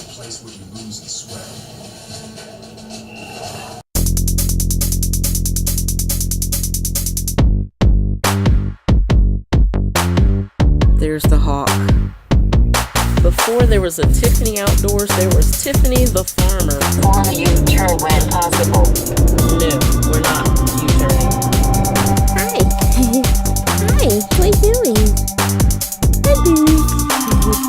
place where you lose and sweat. There's the hawk. Before there was a Tiffany Outdoors, there was Tiffany the Farmer. On a U-turn when possible. No, we're not U-turning. Hi. Hi, what are you doing? Hi, Boo. What?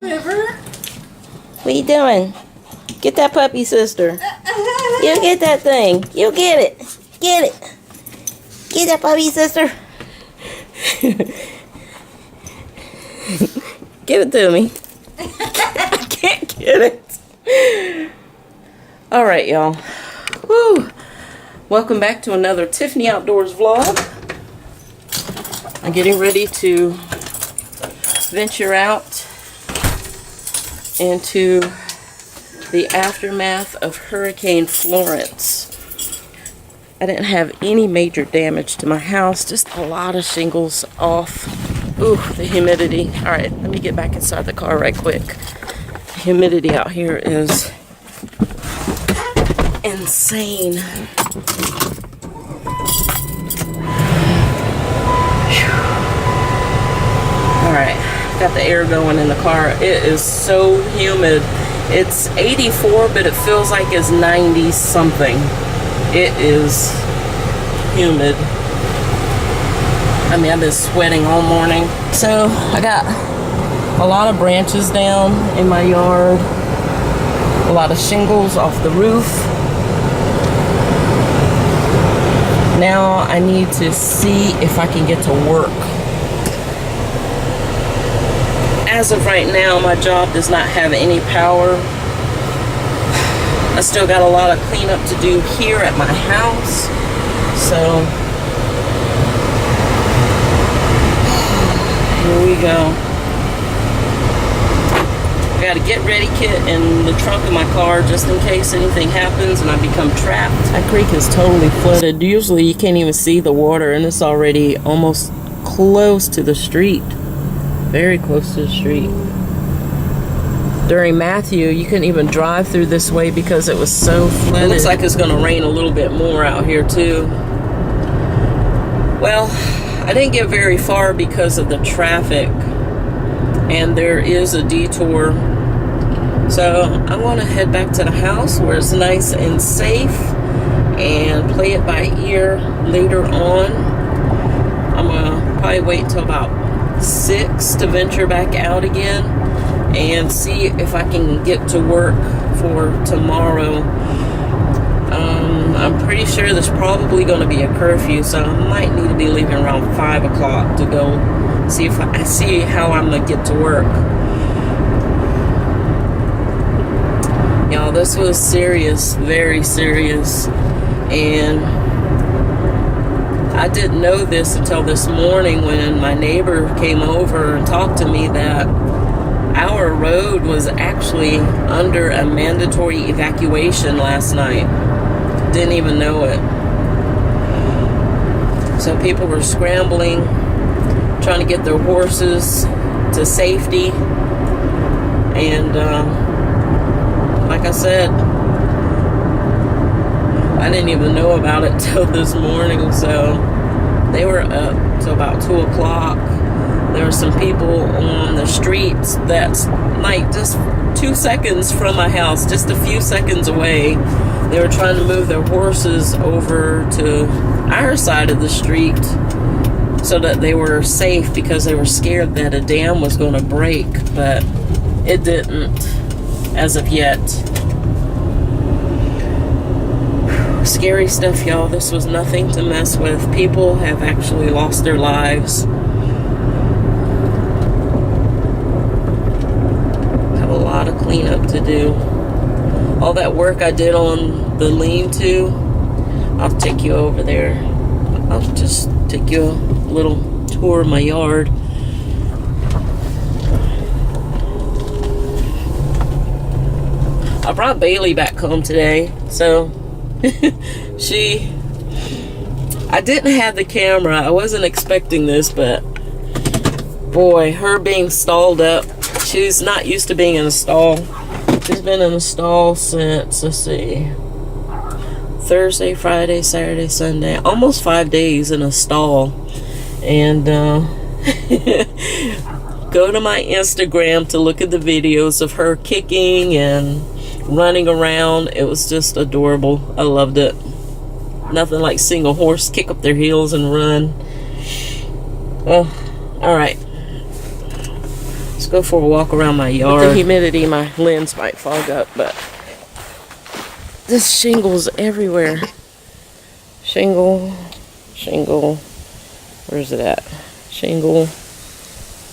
River? What are you doing? Get that puppy, sister. You get that thing. You get it. Get it. Get that puppy, sister. Give it to me. I can't get it. All right, y'all. Woo. Welcome back to another Tiffany Outdoors vlog. I'm getting ready to venture out into the aftermath of Hurricane Florence. I didn't have any major damage to my house, just a lot of shingles off. Ooh, the humidity. All right, let me get back inside the car right quick. The humidity out here is insane. All right, got the air going in the car. It is so humid. It's 84, but it feels like it's 90 something. It is humid. I mean, I've been sweating all morning. So I got a lot of branches down in my yard, a lot of shingles off the roof. Now I need to see if I can get to work. As of right now, my job does not have any power. I still got a lot of cleanup to do here at my house. So, here we go. I got a get ready kit in the trunk of my car just in case anything happens and I become trapped. That creek is totally flooded. Usually you can't even see the water, and it's already almost close to the street. Very close to the street. During Matthew, you couldn't even drive through this way because it was so flooded. It looks like it's going to rain a little bit more out here too. Well, I didn't get very far because of the traffic, and there is a detour. So I'm going to head back to the house where it's nice and safe and play it by ear later on. I'm going to probably wait till about 6 to venture back out again and see if I can get to work for tomorrow. I'm pretty sure there's probably going to be a curfew, so I might need to be leaving around 5 o'clock to go see if I see how I'm going to get to work. Y'all, this was serious, very serious, and I didn't know this until this morning when my neighbor came over and talked to me that our road was actually under a mandatory evacuation last night. Didn't even know it. So people were scrambling, trying to get their horses to safety. And like I said, I didn't even know about it till this morning. So they were up till about 2 o'clock. There were some people on the streets that's like just 2 seconds from my house, just a few seconds away. They were trying to move their horses over to our side of the street so that they were safe because they were scared that a dam was going to break, but it didn't as of yet. Scary stuff, y'all. This was nothing to mess with. People have actually lost their lives. Have a lot of cleanup to do. All that work I did on the lean-to, I'll take you over there. I'll just take you a little tour of my yard. I brought Bailey back home today, so I didn't have the camera. I wasn't expecting this, but boy, her being stalled up. She's not used to being in a stall. She's been in a stall since, let's see, Thursday, Friday, Saturday, Sunday, almost 5 days in a stall. And go to my Instagram to look at the videos of her kicking and running around. It was just adorable. I loved it. Nothing like seeing a horse kick up their heels and run. Well, alright. Let's go for a walk around my yard. With the humidity, my lens might fog up, but this shingle's everywhere. Shingle. Where's it at? Shingle.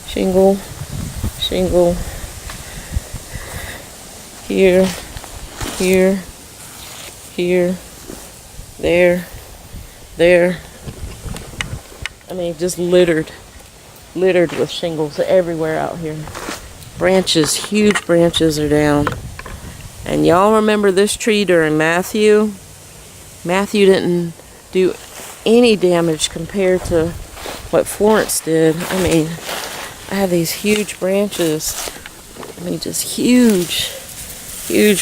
Here, there. I mean, just littered with shingles everywhere out here. Branches, huge branches are down. And y'all remember this tree during Matthew? Matthew didn't do any damage compared to what Florence did. I mean, I have these huge branches. I mean, just huge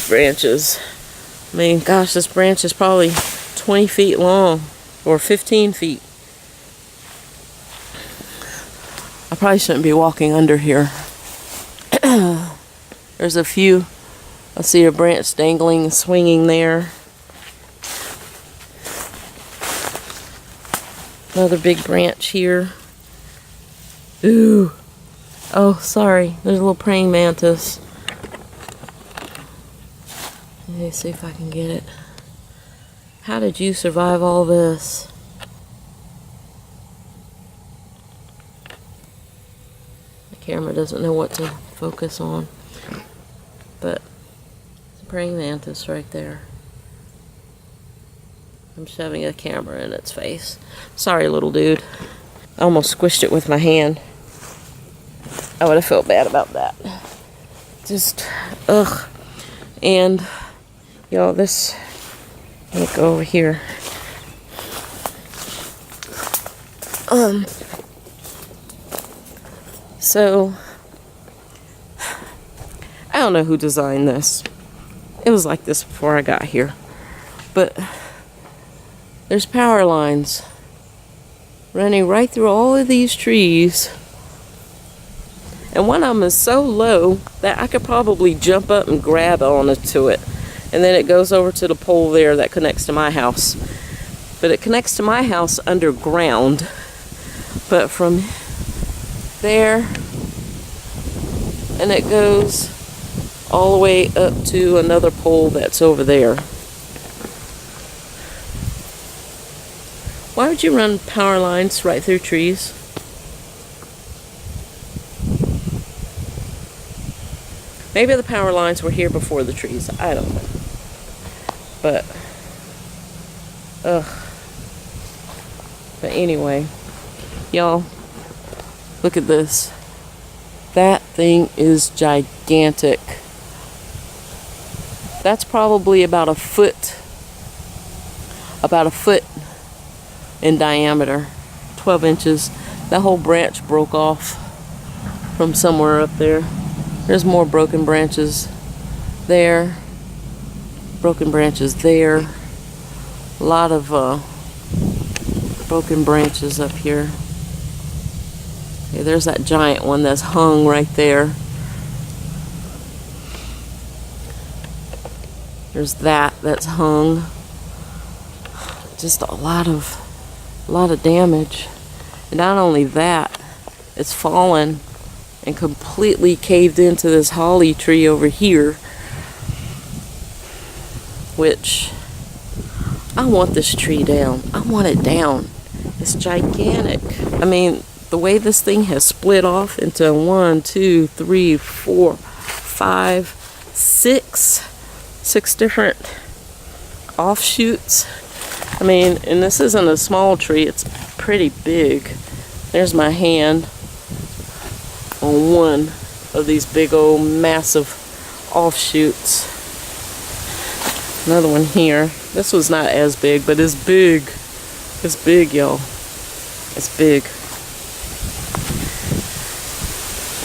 branches. I mean, gosh, this branch is probably 20 feet long, or 15 feet. I probably shouldn't be walking under here. There's a few. I see a branch dangling, swinging there. Another big branch here. Ooh. Oh, sorry. There's a little praying mantis. Let me see if I can get it. How did you survive all this? The camera doesn't know what to focus on. But it's a praying mantis right there. I'm shoving a camera in its face. Sorry, little dude. I almost squished it with my hand. I would have felt bad about that. Just, ugh. And, y'all, this, let me go over here. So, I don't know who designed this. It was like this before I got here. But there's power lines running right through all of these trees. And one of them is so low that I could probably jump up and grab onto it. And then it goes over to the pole there that connects to my house. But it connects to my house underground. But from there, and it goes all the way up to another pole that's over there. Why would you run power lines right through trees? Maybe the power lines were here before the trees. I don't know. But, But anyway, y'all, look at this. That thing is gigantic. That's probably about a foot in diameter, 12 inches. That whole branch broke off from somewhere up there. There's more broken branches there, broken branches there. A lot of broken branches up here. Okay, there's that giant one that's hung right there. There's that's hung. Just a lot of damage. And not only that, it's fallen and completely caved into this holly tree over here, which I want this tree down. I want it down. It's gigantic. I mean, the way this thing has split off into 1, 2, 3, 4, 5, 6 different offshoots. I mean, and this isn't a small tree, it's pretty big. There's my hand on one of these big old massive offshoots. Another one here. This was not as big, but it's big. It's big, y'all. It's big.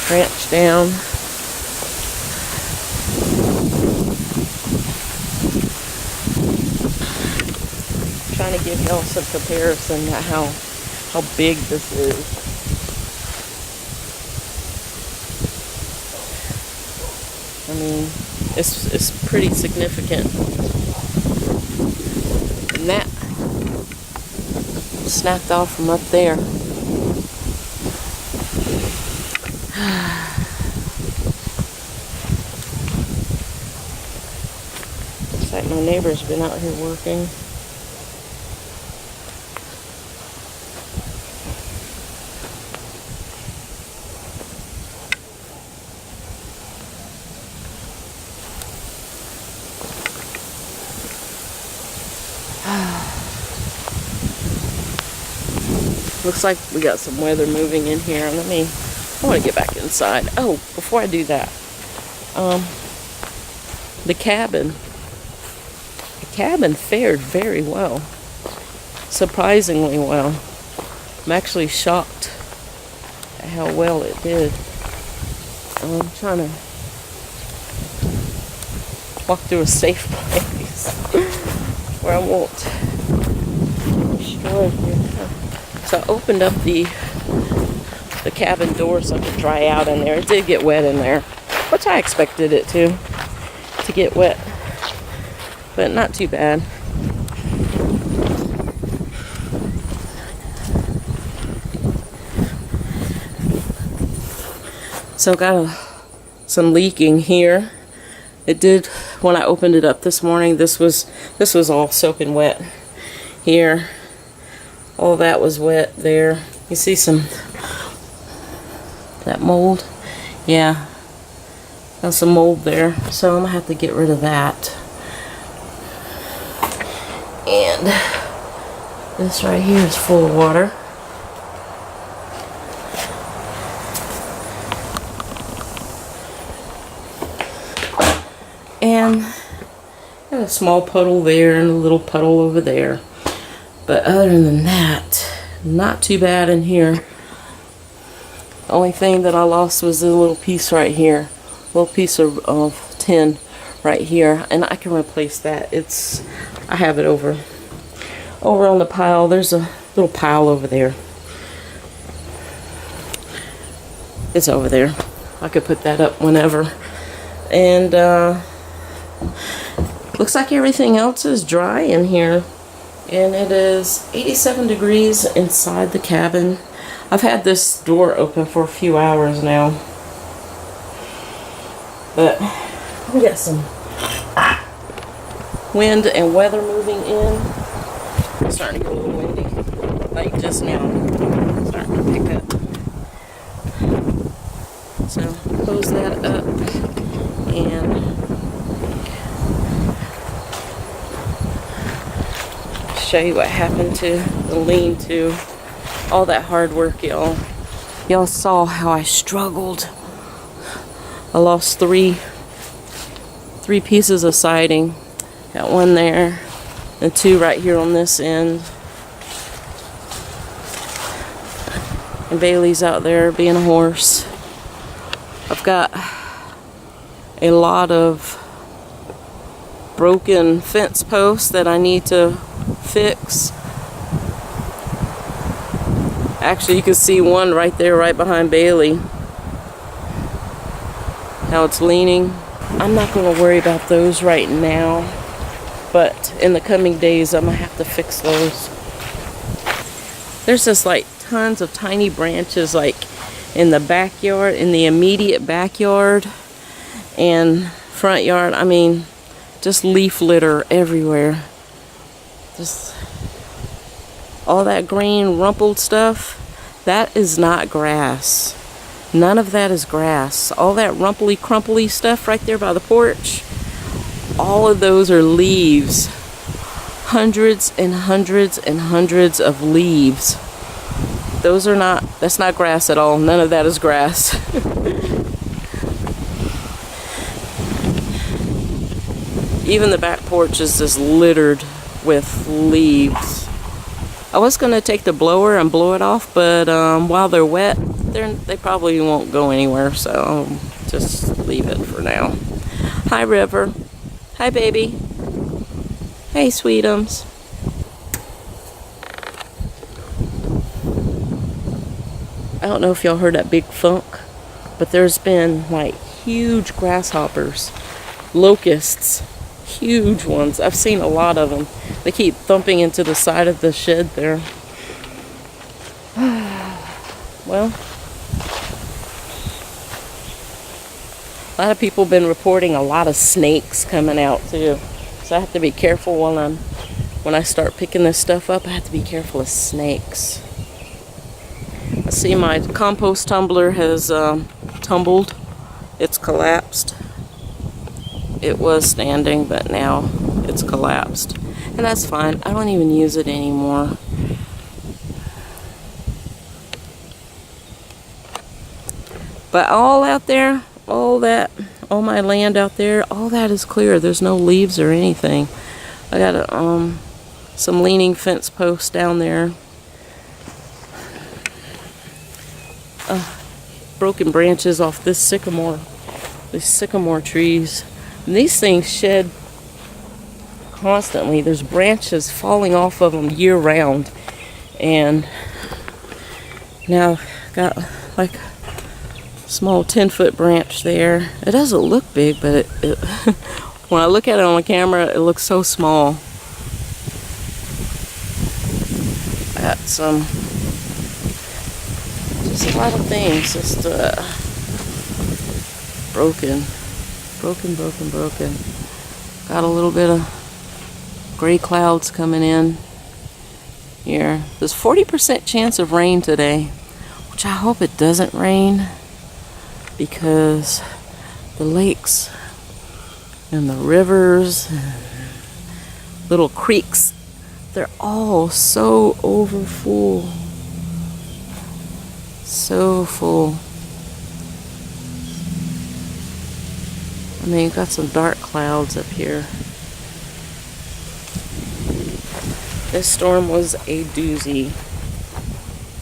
Branch down. Trying to give y'all some comparison to how big this is. I mean, it's pretty significant. And that snapped off from up there. Looks like my neighbor's been out here working. Looks like we got some weather moving in here. I want to get back inside. Oh, before I do that, the cabin fared very well. Surprisingly well. I'm actually shocked at how well it did. I'm trying to walk through a safe place where I won't destroy here. So I opened up the cabin door so I could dry out in there. It did get wet in there, which I expected it to get wet, but not too bad. So got some leaking here. It did when I opened it up this morning. This was all soaking wet here. All that was wet there. You see some that mold? Yeah, there's some mold there. So I'm gonna have to get rid of that. And this right here is full of water. And got a small puddle there and a little puddle over there. But other than that, not too bad in here. The only thing that I lost was a little piece right here. A little piece of tin right here. And I can replace that. I have it over on the pile. There's a little pile over there. It's over there. I could put that up whenever. And looks like everything else is dry in here. And it is 87 degrees inside the cabin. I've had this door open for a few hours now. But we got some wind and weather moving in. It's starting to get a little windy. Like just now. It's starting to pick up. So close that up and show you what happened to the lean-to. All that hard work, y'all. Y'all saw how I struggled. I lost three pieces of siding. Got one there and 2 right here on this end. And Bailey's out there being a horse. I've got a lot of broken fence posts that I need to fix. Actually, you can see one right there, right behind Bailey. How it's leaning. I'm not going to worry about those right now, but in the coming days, I'm going to have to fix those. There's just like tons of tiny branches, like in the backyard, in the immediate backyard and front yard. I mean, just leaf litter everywhere. Just all that green rumpled stuff, that is not grass. None of that is grass. All that rumply crumply stuff right there by the porch, all of those are leaves. Hundreds and hundreds and hundreds of leaves. Those are not, that's not grass at all. None of that is grass. Even the back porch is just littered with leaves. I was going to take the blower and blow it off, but while they're wet, they probably won't go anywhere, so I'll just leave it for now. Hi, River. Hi, baby. Hey, sweetums. I don't know if y'all heard that big thunk, but there's been like huge grasshoppers, locusts, huge ones. I've seen a lot of them. They keep thumping into the side of the shed there. Well, a lot of people have been reporting a lot of snakes coming out too. So I have to be careful when I start picking this stuff up. I have to be careful of snakes. I see my compost tumbler has tumbled. It's collapsed. It was standing, but now it's collapsed. And that's fine. I don't even use it anymore. But all out there, all my land out there, all that is clear. There's no leaves or anything. I got some leaning fence posts down there. Broken branches off this sycamore. These sycamore trees. And these things shed constantly. There's branches falling off of them year round. And now got like small 10-foot branch there. It doesn't look big, but it when I look at it on the camera, it looks so small. I got just a lot of things just broken. Got a little bit of gray clouds coming in here. There's 40% chance of rain today, which I hope it doesn't rain, because the lakes and the rivers and little creeks, they're all so overfull. So full. I mean, you've got some dark clouds up here. This storm was a doozy.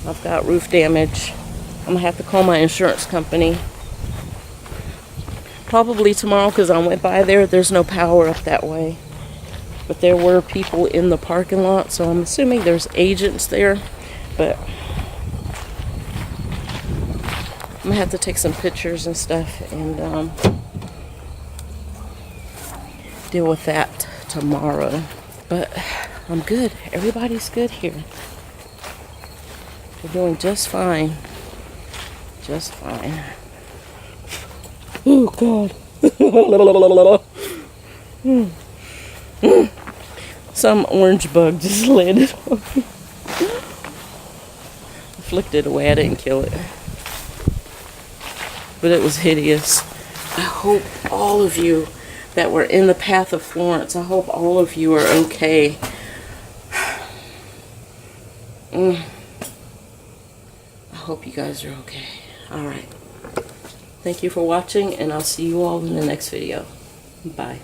I've got roof damage. I'm gonna have to call my insurance company. Probably tomorrow, because I went by there. There's no power up that way. But there were people in the parking lot, so I'm assuming there's agents there. But I'm gonna have to take some pictures and stuff and deal with that tomorrow. But I'm good. Everybody's good here. We're doing just fine. Just fine. Oh God. Some orange bug just landed on me. I flicked it away. I didn't kill it. But it was hideous. I hope all of you that were in the path of Florence, I hope all of you are okay. I hope you guys are okay. Alright. Thank you for watching, and I'll see you all in the next video. Bye.